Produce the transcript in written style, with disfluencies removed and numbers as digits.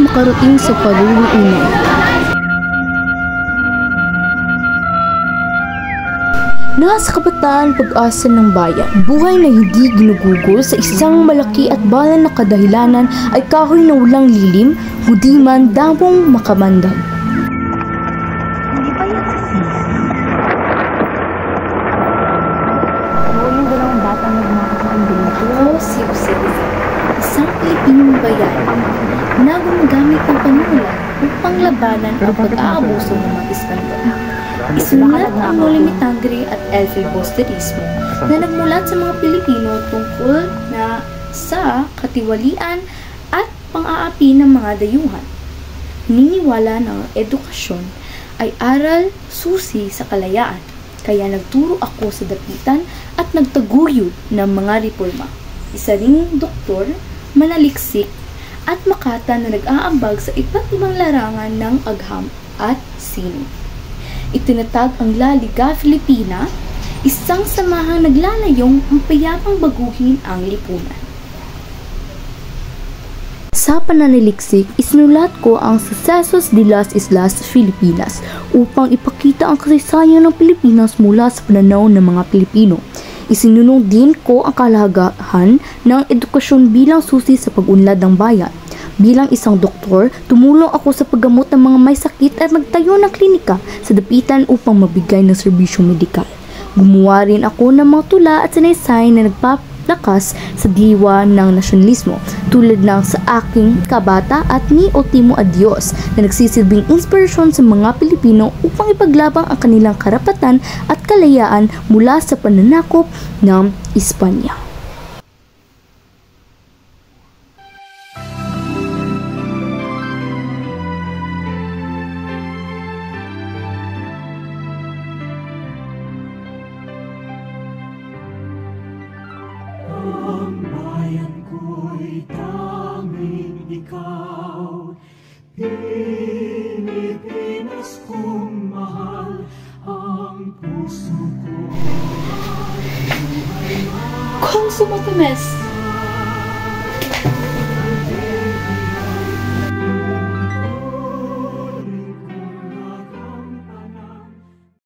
makarating sa paruroonan. Nasa kabataan pag-asa ng bayan, buhay na hindi ginugugol sa isang malaki at balan na kadahilanan ay kahoy na walang lilim, hudi man damong makamandag. Hindi ba yan si Sisi? Oo, yung dalawang bata nagmakasaan din ito. Oo, si Jose Rizal, isang Pilipinong bayani na gumagamit ng panunulan upang labanan ang pag-aabuso ng mga Espanyol. Isinulat ang Noli Me Tangere at El Filibusterismo na nagmulat sa mga Pilipino tungkol na sa katiwalian at pang-aapi ng mga dayuhan. Niniwala na ang edukasyon ay aral susi sa kalayaan, kaya nagturo ako sa dapitan at nagtaguyod ng mga reforma. Isa ring doktor, manaliksik at makata na nag-aambag sa iba't ibang larangan ng agham at sining. Itinatag ang La Liga Filipina, isang samahang naglalayong payapang baguhin ang lipunan. Sa pananaliksik, isinulat ko ang Sucesos de las Islas Filipinas upang ipakita ang kasaysayan ng Pilipinas mula sa pananaw ng mga Pilipino. Isinunong din ko ang kahalagahan ng edukasyon bilang susi sa pag-unlad ng bayan. Bilang isang doktor, tumulong ako sa paggamot ng mga may sakit at nagtayo ng klinika sa dapitan upang mabigay ng serbisyong medikal. Gumawa rin ako ng mga tula at sanaysay na nagpapalakas sa diwa ng nasyonalismo, tulad ng Sa Aking Kabata at Ni Ultimo Adios, na nagsisilbing inspirasyon sa mga Pilipino upang ipaglabang ang kanilang karapatan at kalayaan mula sa pananakop ng Espanya. Ang bayan ko'y tanging ikaw, Pilipinas kong mahal, ang puso ko ay buhay. Consumo Temes!